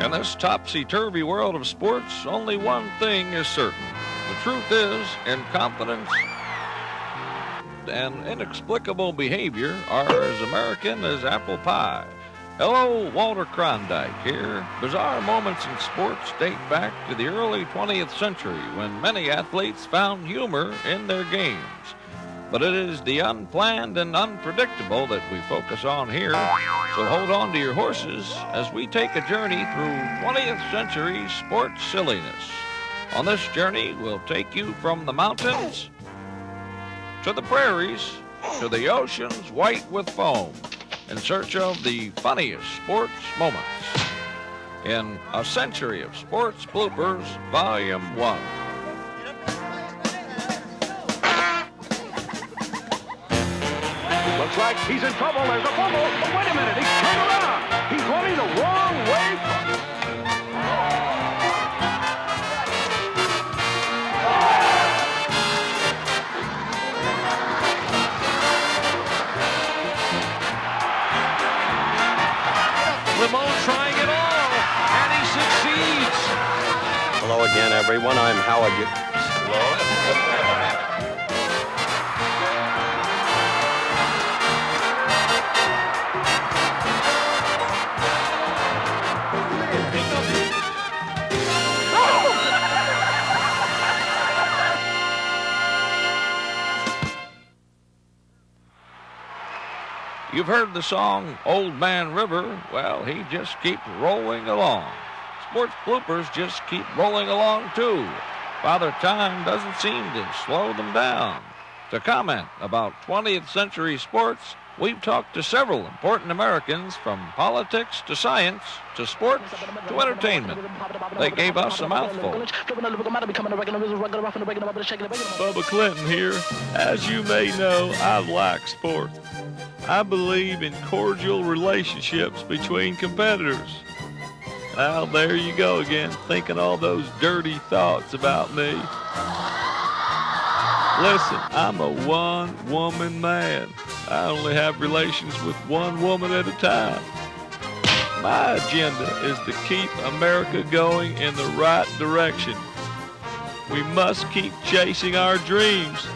In this topsy-turvy world of sports, only one thing is certain. The truth is, incompetence and inexplicable behavior are as American as apple pie. Hello, Walter Klondike here. Bizarre moments in sports date back to the early 20th century when many athletes found humor in their games. But it is the unplanned and unpredictable that we focus on here. So hold on to your horses as we take a journey through 20th century sports silliness. On this journey, we'll take you from the mountains to the prairies to the oceans white with foam in search of the funniest sports moments in A Century of Sports Bloopers, Volume 1. Looks like he's in trouble. There's a fumble. But wait a minute. He's turned around. He's running the wrong way. Limon trying it all, and he succeeds. Hello again, everyone. I'm Howard. You've heard the song Old Man River. Well, he just keeps rolling along. Sports bloopers just keep rolling along, too. Father Time doesn't seem to slow them down. To comment about 20th century sports, we've talked to several important Americans, from politics to science to sports to entertainment. They gave us a mouthful. Bubba Clinton here. As you may know, I like sports. I believe in cordial relationships between competitors. Well, there you go again, thinking all those dirty thoughts about me. Listen, I'm a one-woman man. I only have relations with one woman at a time. My agenda is to keep America going in the right direction. We must keep chasing our dreams.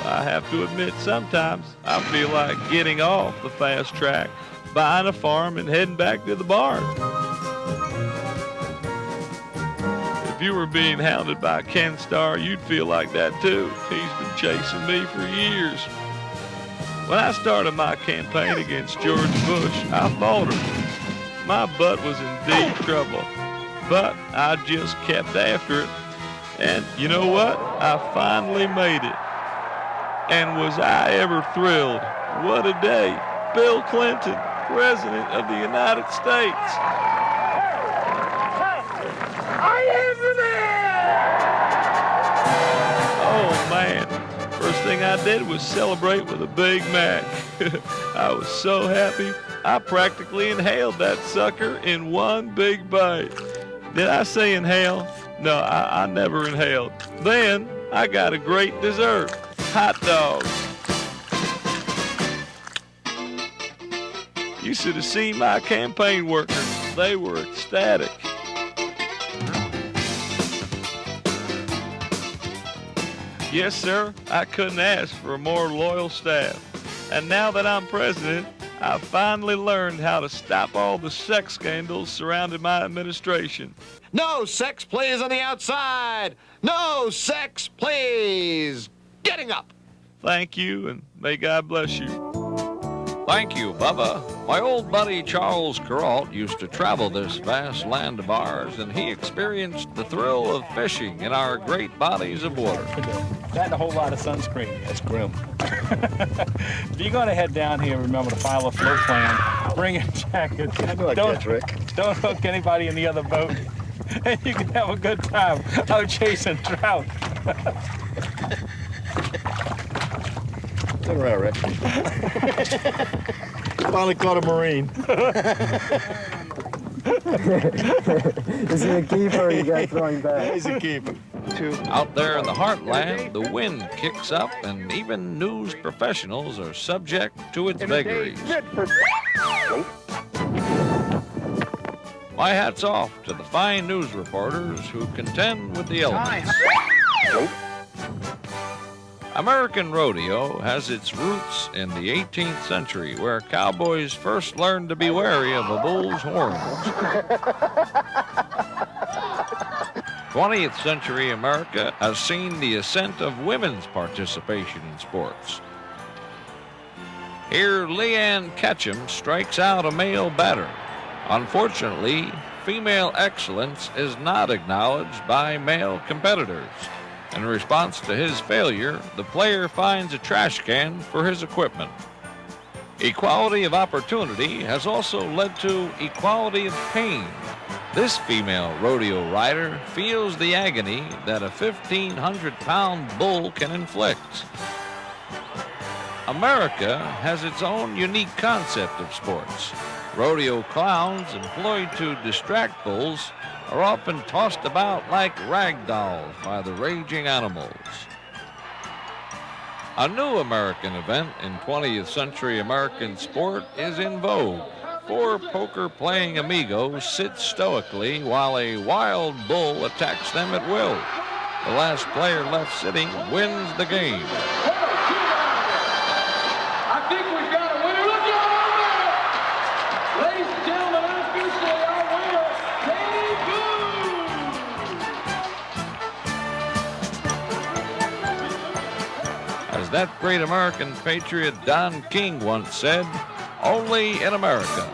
I have to admit, sometimes I feel like getting off the fast track, buying a farm and heading back to the barn. If you were being hounded by Ken Starr, you'd feel like that too. He's been chasing me for years. When I started my campaign against George Bush, I faltered. My butt was in deep trouble, but I just kept after it. And you know what? I finally made it. And was I ever thrilled? What a day. Bill Clinton, President of the United States. Oh, man. First thing I did was celebrate with a Big Mac. I was so happy, I practically inhaled that sucker in one big bite. Did I say inhale? No, I never inhaled. Then I got a great dessert. Hot dogs. You should have seen my campaign workers. They were ecstatic. Yes, sir, I couldn't ask for a more loyal staff. And now that I'm president, I finally learned how to stop all the sex scandals surrounding my administration. No sex, please, on the outside. No sex, please. Getting up. Thank you, and may God bless you. Thank you, Bubba. My old buddy Charles Kuralt used to travel this vast land of ours, and he experienced the thrill of fishing in our great bodies of water. That and a whole lot of sunscreen. That's grim. If you're going to head down here, remember to file a float plan. Bring a jacket. Don't hook anybody in the other boat. And you can have a good time out chasing trout. All right, Rick. Finally caught a Marine. Is he a keeper or you got to throw him back? He's a keeper. Out there in the heartland, the wind kicks up, and even news professionals are subject to its vagaries. My hat's off to the fine news reporters who contend with the elements. American rodeo has its roots in the 18th century, where cowboys first learned to be wary of a bull's horns. 20th century America has seen the ascent of women's participation in sports. Here, Leanne Ketchum strikes out a male batter. Unfortunately, female excellence is not acknowledged by male competitors. In response to his failure, the player finds a trash can for his equipment. Equality of opportunity has also led to equality of pain. This female rodeo rider feels the agony that a 1,500-pound bull can inflict. America has its own unique concept of sports. Rodeo clowns employed to distract bulls are often tossed about like rag dolls by the raging animals. A new American event in 20th century American sport is in vogue. 4 poker-playing amigos sit stoically while a wild bull attacks them at will. The last player left sitting wins the game. I think we've got a winner. Look out over there! Ladies and gentlemen, I'm officially our winner, Katie Boo! As that great American patriot Don King once said, only in America.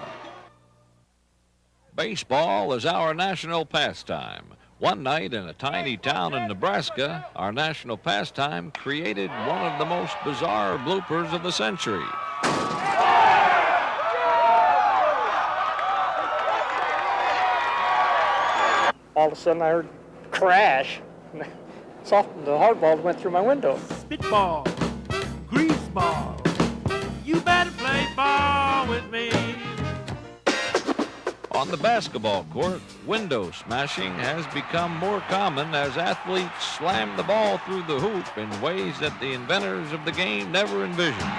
Baseball is our national pastime. One night in a tiny town in Nebraska, our national pastime created one of the most bizarre bloopers of the century. All of a sudden I heard crash. The hard ball went through my window. Spitball, greaseball, you better play ball with me. On the basketball court, window smashing has become more common as athletes slam the ball through the hoop in ways that the inventors of the game never envisioned.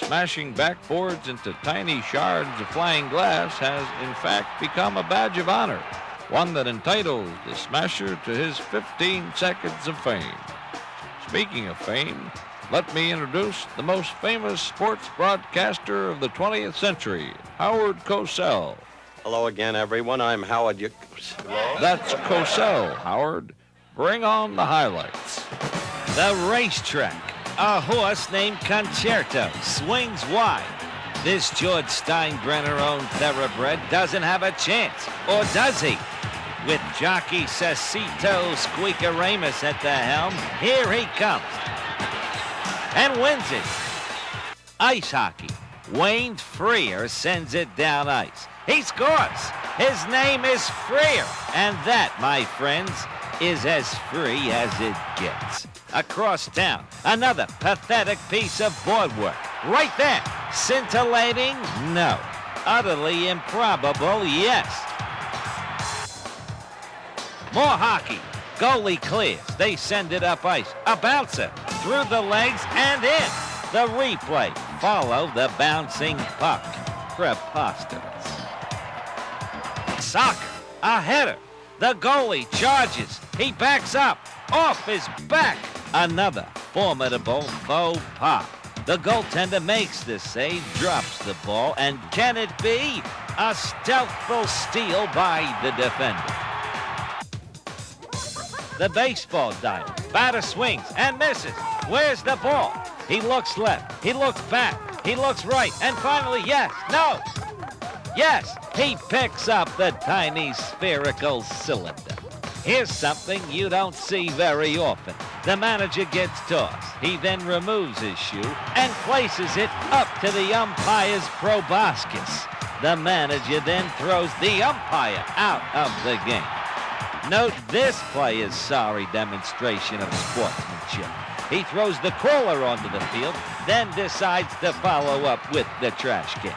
Smashing backboards into tiny shards of flying glass has, in fact, become a badge of honor, one that entitles the smasher to his 15 seconds of fame. Speaking of fame, let me introduce the most famous sports broadcaster of the 20th century, Howard Cosell. Hello again, everyone. I'm Howard. That's Cosell, Howard. Bring on the highlights. The racetrack. A horse named Concerto swings wide. This George Steinbrenner-owned thoroughbred doesn't have a chance, or does he? With jockey Cecito Squeakeramus at the helm, here he comes. And wins it. Ice hockey. Wayne Freer sends it down ice. He scores. His name is Freer. And that, my friends, is as free as it gets. Across town, another pathetic piece of boardwork. Right there. Scintillating? No. Utterly improbable? Yes. More hockey. Goalie clears. They send it up ice. A bouncer. Through the legs and in. The replay. Follow the bouncing puck. Preposterous. Soccer. A header. The goalie charges. He backs up. Off his back. Another formidable faux pas. The goaltender makes the save, drops the ball, and can it be a stealthful steal by the defender? The baseball diamond. Batter swings and misses. Where's the ball? He looks left. He looks back. He looks right. And finally, yes, no. Yes, he picks up the tiny spherical cylinder. Here's something you don't see very often. The manager gets tossed. He then removes his shoe and places it up to the umpire's proboscis. The manager then throws the umpire out of the game. Note this player's sorry demonstration of sportsmanship. He throws the caller onto the field, then decides to follow up with the trash can.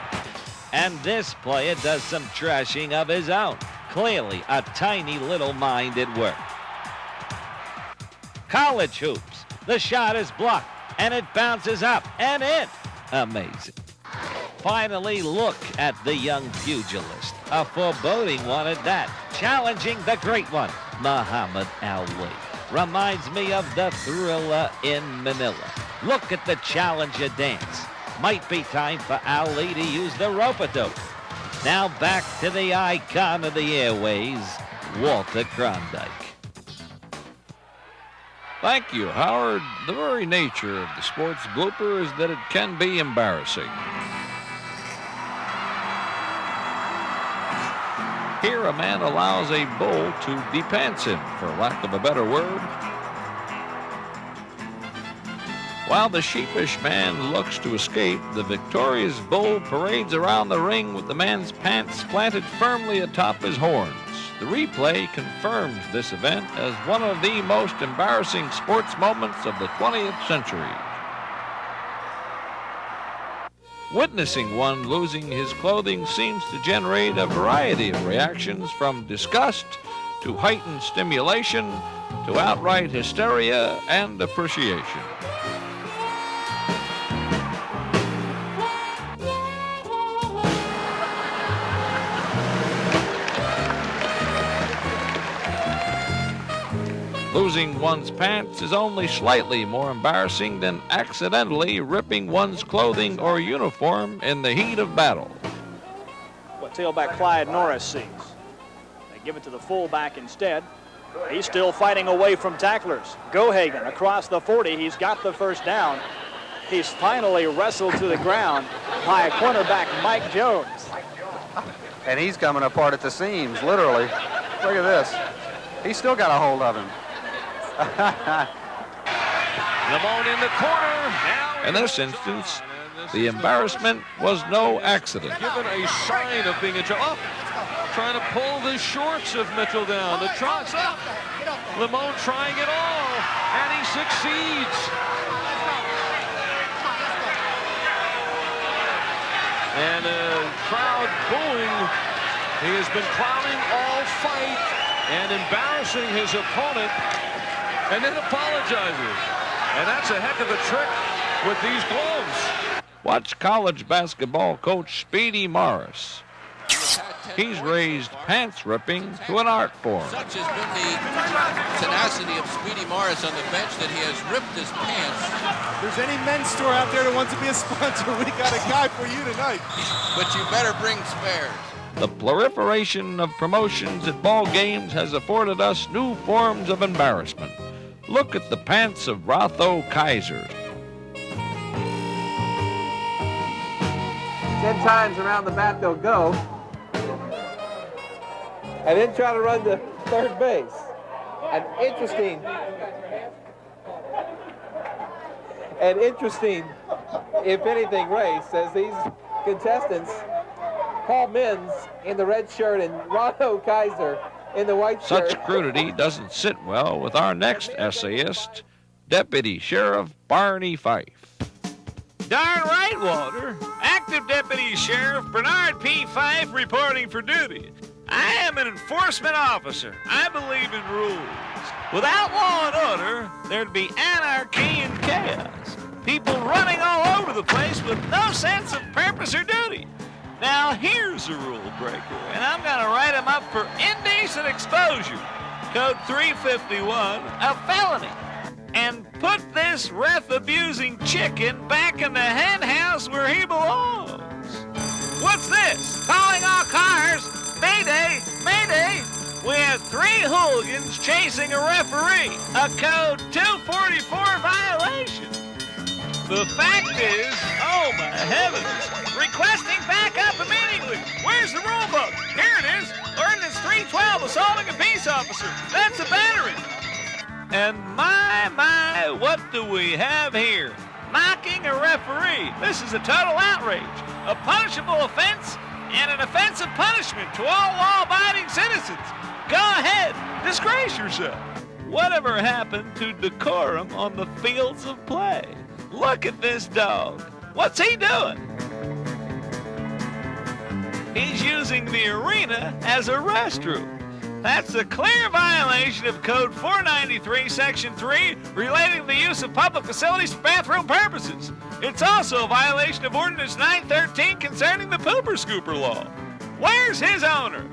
And this player does some trashing of his own. Clearly a tiny little mind at work. College hoops. The shot is blocked, and it bounces up and in. Amazing. Finally, look at the young pugilist. A foreboding one at that. Challenging the great one, Muhammad Ali. Reminds me of the Thriller in Manila. Look at the challenger dance. Might be time for Ali to use the rope-a-dope. Now back to the icon of the airways, Walter Cronkite. Thank you, Howard. The very nature of the sports blooper is that it can be embarrassing. Here, a man allows a bull to depants him, for lack of a better word. While the sheepish man looks to escape, the victorious bull parades around the ring with the man's pants planted firmly atop his horns. The replay confirms this event as one of the most embarrassing sports moments of the 20th century. Witnessing one losing his clothing seems to generate a variety of reactions, from disgust to heightened stimulation to outright hysteria and appreciation. Losing one's pants is only slightly more embarrassing than accidentally ripping one's clothing or uniform in the heat of battle. What tailback Clyde Norris sees. They give it to the fullback instead. He's still fighting away from tacklers. Gohagen across the 40. He's got the first down. He's finally wrestled to the ground by cornerback Mike Jones. And he's coming apart at the seams, literally. Look at this. He's still got a hold of him. Lamone in the corner. In this instance, the embarrassment was no accident. Given a sign of being up, trying to pull the shorts of Mitchell down. The trot's up. Lamone trying it all, and he succeeds. And a crowd booing. He has been clowning all fight and embarrassing his opponent, and then apologizes. And that's a heck of a trick with these gloves. Watch college basketball coach Speedy Morris. He's raised pants ripping to an art form. Such has been the tenacity of Speedy Morris on the bench that he has ripped his pants. If there's any men's store out there that wants to be a sponsor, we got a guy for you tonight. But you better bring spares. The proliferation of promotions at ball games has afforded us new forms of embarrassment. Look at the pants of Rotho Kaiser. 10 times around the bat they'll go, and then try to run to third base. An interesting, if anything, race, as these contestants, Paul Mins in the red shirt and Rotho Kaiser in the white shirt. Such crudity doesn't sit well with our next essayist, Deputy Sheriff Barney Fife. Darn right, Walter. Active Deputy Sheriff Bernard P. Fife reporting for duty. I am an enforcement officer. I believe in rules. Without law and order, there'd be anarchy and chaos. People running all over the place with no sense of purpose or duty. Now, here's a rule breaker, and I'm going to write him up for indecent exposure. Code 351, a felony. And put this ref-abusing chicken back in the hen house where he belongs. What's this? Calling all cars. Mayday, mayday. We have 3 hooligans chasing a referee. A code 244 violation. The fact is, oh my heavens, requesting backup immediately. Where's the rule book? Here it is. Ordinance 312, assaulting a peace officer. That's a battery. And my, what do we have here? Mocking a referee. This is a total outrage. A punishable offense and an offense of punishment to all law-abiding citizens. Go ahead, disgrace yourself. Whatever happened to decorum on the fields of play? Look at this dog. What's he doing? He's using the arena as a restroom. That's a clear violation of Code 493, Section 3, relating to the use of public facilities for bathroom purposes. It's also a violation of Ordinance 913 concerning the pooper scooper law. Where's his owner?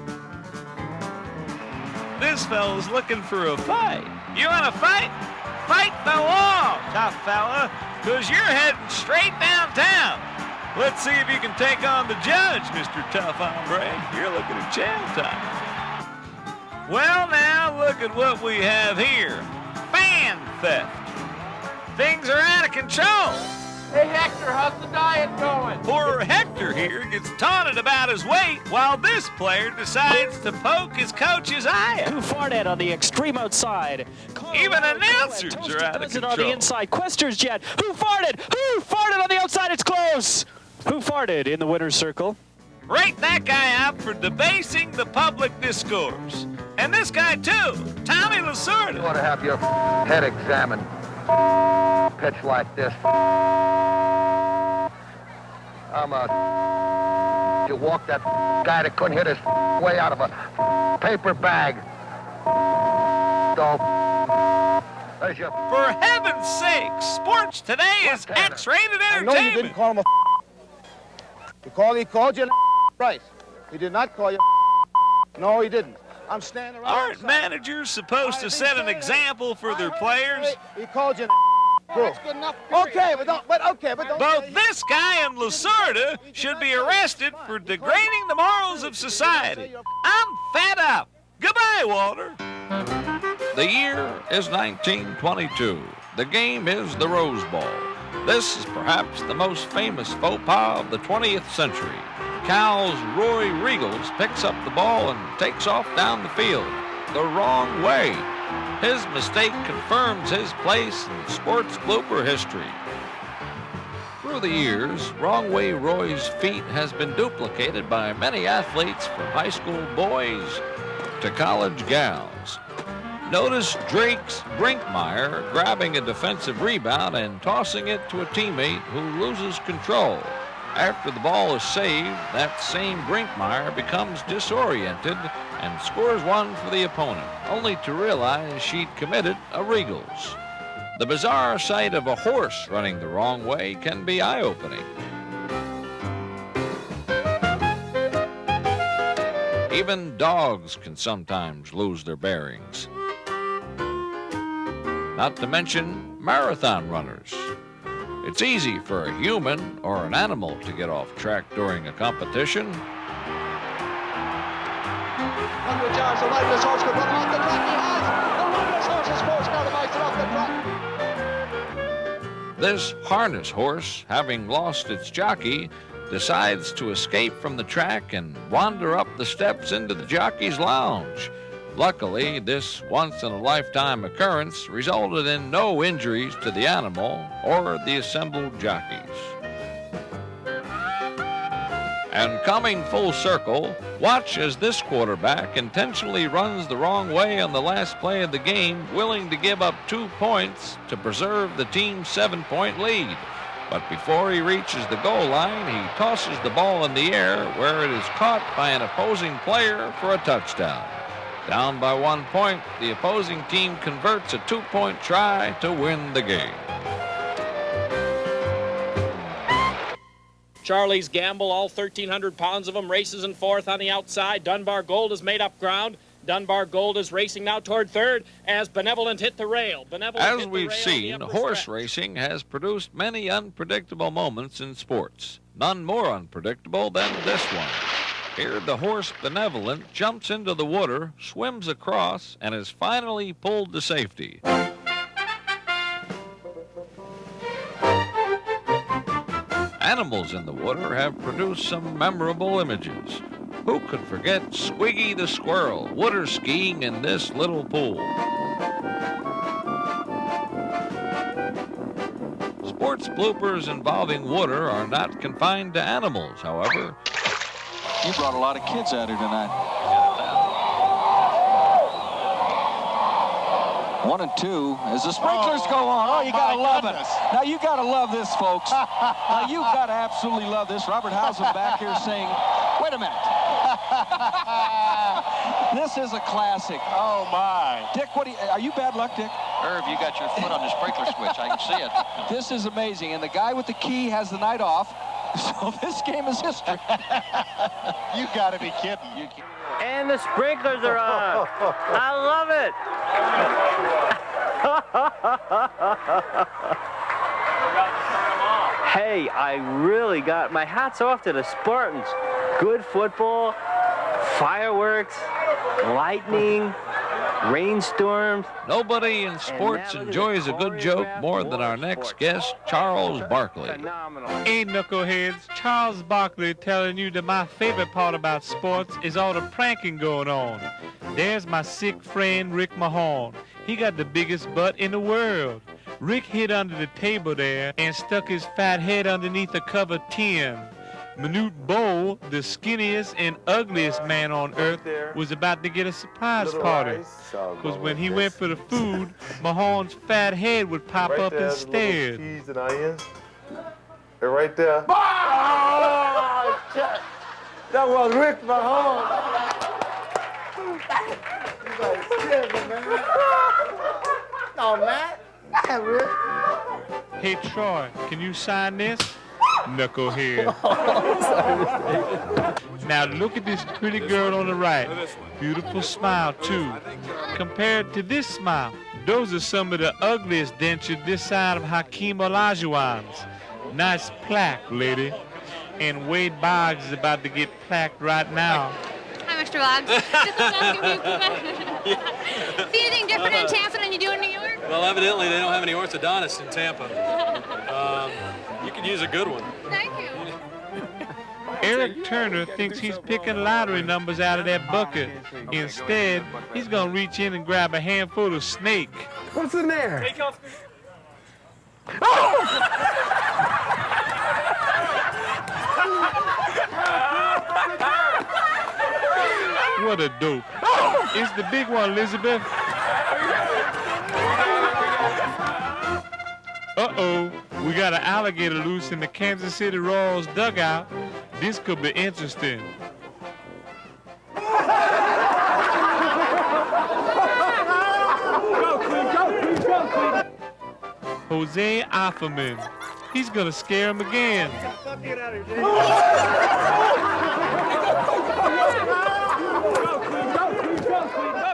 This fella's looking for a fight. You want to fight? Fight the law, tough fella, because you're heading straight downtown. Let's see if you can take on the judge, Mr. Tough Hombre. You're looking at jail time. Well, now, look at what we have here. Fan theft. Things are out of control. Hey, Hector, how's the diet going? Poor Hector here gets taunted about his weight while this player decides to poke his coach's eye out. Who farted on the extreme outside? Even announcers are out of control. On the inside, Quester's jet. Who farted? Who farted on the outside? It's close. Who farted in the winner's circle? Rate that guy out for debasing the public discourse. And this guy, too, Tommy Lasorda. You ought to have your head examined. Pitch like this. You walk that guy that couldn't hit his way out of a paper bag. There's your... For heaven's sake, sports today is X-rated entertainment. I know you didn't call him a He called you Bryce. He did not call you No, he didn't. I'm standing right Aren't outside. managers supposed to set an example for their players? He called you That's good enough. Okay, but don't. Both this guy and Lasorda should be arrested for degrading the morals of society. I'm fed up. Goodbye, Walter. The year is 1922. The game is the Rose Bowl. This is perhaps the most famous faux pas of the 20th century. Cal's Roy Regals picks up the ball and takes off down the field the wrong way. His mistake confirms his place in sports blooper history. Through the years, Wrong Way Roy's feat has been duplicated by many athletes from high school boys to college gals. Notice Drake's Brinkmeyer grabbing a defensive rebound and tossing it to a teammate who loses control. After the ball is saved, that same Brinkmeyer becomes disoriented and scores one for the opponent, only to realize she'd committed a Regals. The bizarre sight of a horse running the wrong way can be eye-opening. Even dogs can sometimes lose their bearings. Not to mention marathon runners. It's easy for a human or an animal to get off track during a competition. This harness horse, having lost its jockey, decides to escape from the track and wander up the steps into the jockey's lounge. Luckily, this once-in-a-lifetime occurrence resulted in no injuries to the animal or the assembled jockeys. And coming full circle, watch as this quarterback intentionally runs the wrong way on the last play of the game, willing to give up 2 points to preserve the team's 7-point lead. But before he reaches the goal line, he tosses the ball in the air where it is caught by an opposing player for a touchdown. Down by 1 point, the opposing team converts a 2-point try to win the game. Charlie's Gamble, all 1,300 pounds of him, races in fourth on the outside. Dunbar Gold has made up ground. Dunbar Gold is racing now toward third as Benevolent hit the rail. As we've seen, horse racing has produced many unpredictable moments in sports. None more unpredictable than this one. Here, the horse Benevolent jumps into the water, swims across, and is finally pulled to safety. animals in the water have produced some memorable images. Who could forget Squiggy the squirrel water skiing in this little pool? Sports bloopers involving water are not confined to animals, however. You brought a lot of kids out here tonight. 1 and 2 as the sprinklers go on. Oh, you gotta love it. Now you gotta love this, folks. Now you gotta absolutely love this. Robert Housen back here saying, wait a minute. This is a classic. Oh my. Dick, are you bad luck, Dick? Irv, you got your foot on the sprinkler switch. I can see it. This is amazing. And the guy with the key has the night off. So this game is history. You gotta be kidding. And the sprinklers are on. I love it. Hey, I really got my hats off to the Spartans. Good football, fireworks, lightning, rainstorms. Nobody in sports enjoys a good joke more than our next guest, Charles Barkley. Hey, knuckleheads, Charles Barkley telling you that my favorite part about sports is all the pranking going on. There's my sick friend, Rick Mahorn. He got the biggest butt in the world. Rick hid under the table there and stuck his fat head underneath a covered tin. Manute Bowl, the skinniest and ugliest man on earth, was about to get a surprise party. Because when he went for the food, Mahorn's fat head would pop up instead. Keys and irons. They're right there. Oh, that was Rick Mahorn. Oh, man. Rick. Hey, Troy, can you sign this? Knucklehead. Now look at this pretty girl on the right. Beautiful smile, too. Compared to this smile, those are some of the ugliest dentures this side of Hakeem Olajuwon's. Nice plaque, lady. And Wade Boggs is about to get plaqued right now. Hi, Mr. Boggs. See anything different in Tampa than you do in New York? Well, evidently they don't have any orthodontists in Tampa. You could use a good one. Thank you. Eric Turner thinks he's picking lottery numbers out of that bucket. Instead, he's going to reach in and grab a handful of snake. What's in there? Take off. What a dope. It's the big one, Elizabeth. Uh-oh, we got an alligator loose in the Kansas City Royals dugout. This could be interesting. Jose Offerman. He's gonna scare him again.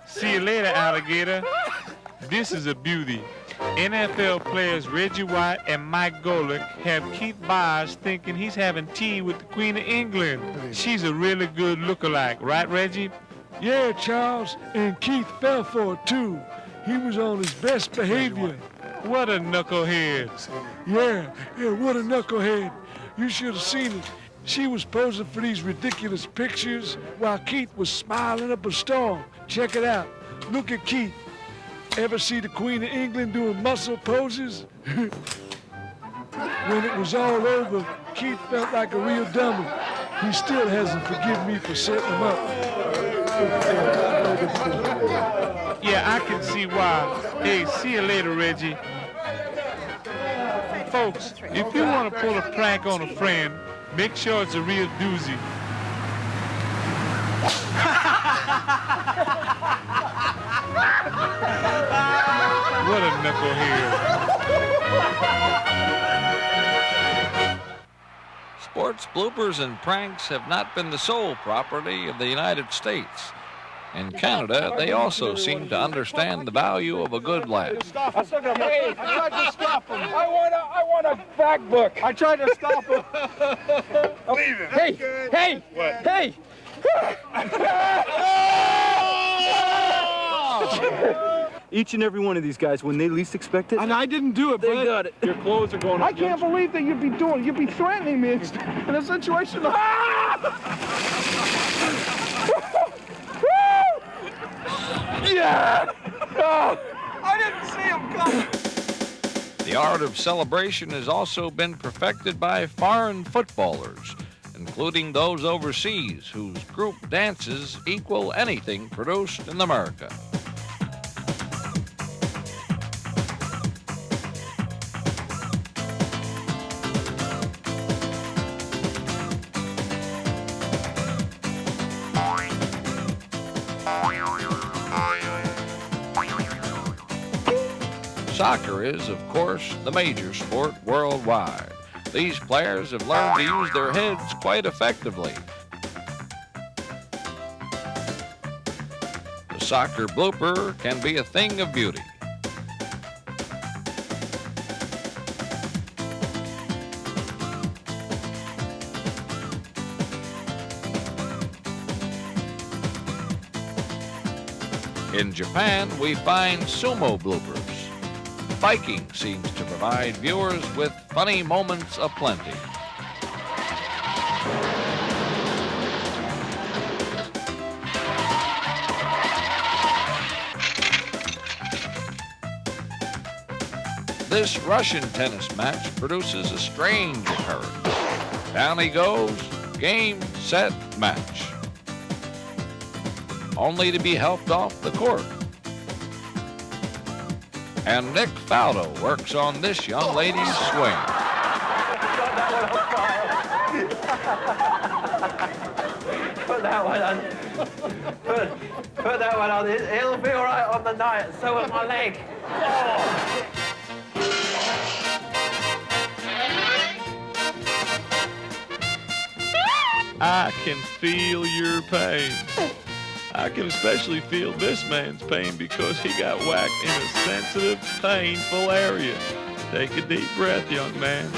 See you later, alligator. This is a beauty. NFL players Reggie White and Mike Golick have Keith Byers thinking he's having tea with the Queen of England. She's a really good lookalike, right, Reggie? Yeah, Charles, and Keith fell for it, too. He was on his best behavior. What a knucklehead. Yeah, what a knucklehead. You should have seen it. She was posing for these ridiculous pictures while Keith was smiling up a storm. Check it out. Look at Keith. Ever see the Queen of England doing muscle poses? When it was all over, Keith felt like a real dummy. He still hasn't forgiven me for setting him up. Yeah, I can see why. Hey, see you later, Reggie. Folks, if you want to pull a prank on a friend, make sure it's a real doozy. What a knucklehead. Sports bloopers and pranks have not been the sole property of the United States. In Canada, they also seem to understand the value of a good laugh. Hey, I tried to stop him. I want a back book. I tried to stop him. Leave him. Hey! What? Hey! each and every one of these guys when they least expect it. And I didn't do it, They bud. got it. Your clothes are going up. I can't believe that you'd be threatening me in a situation. Yeah! Oh, I didn't see him coming. The art of celebration has also been perfected by foreign footballers, including those overseas whose group dances equal anything produced in America. Soccer is, of course, the major sport worldwide. These players have learned to use their heads quite effectively. The soccer blooper can be a thing of beauty. In Japan, we find sumo bloopers. Biking seems to provide viewers with funny moments aplenty. This Russian tennis match produces a strange occurrence. Down he goes, game, set, match. Only to be helped off the court. And Nick Faldo works on this young lady's swing. Put that one on. Put that one on. It'll be all right on the night. So will my leg. Oh. I can feel your pain. I can especially feel this man's pain because he got whacked in a sensitive, painful area. Take a deep breath, young man.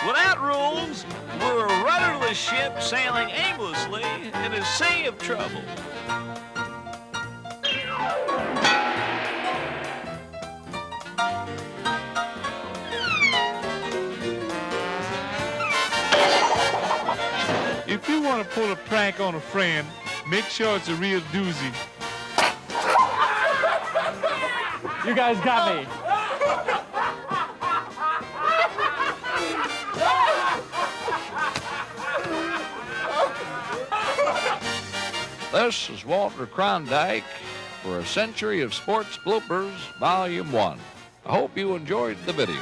Without rules, we're a rudderless ship sailing aimlessly in a sea of trouble. If you want to pull a prank on a friend, make sure it's a real doozy. You guys got me. This is Walter Klondike for A Century of Sports Bloopers, Volume 1. I hope you enjoyed the video.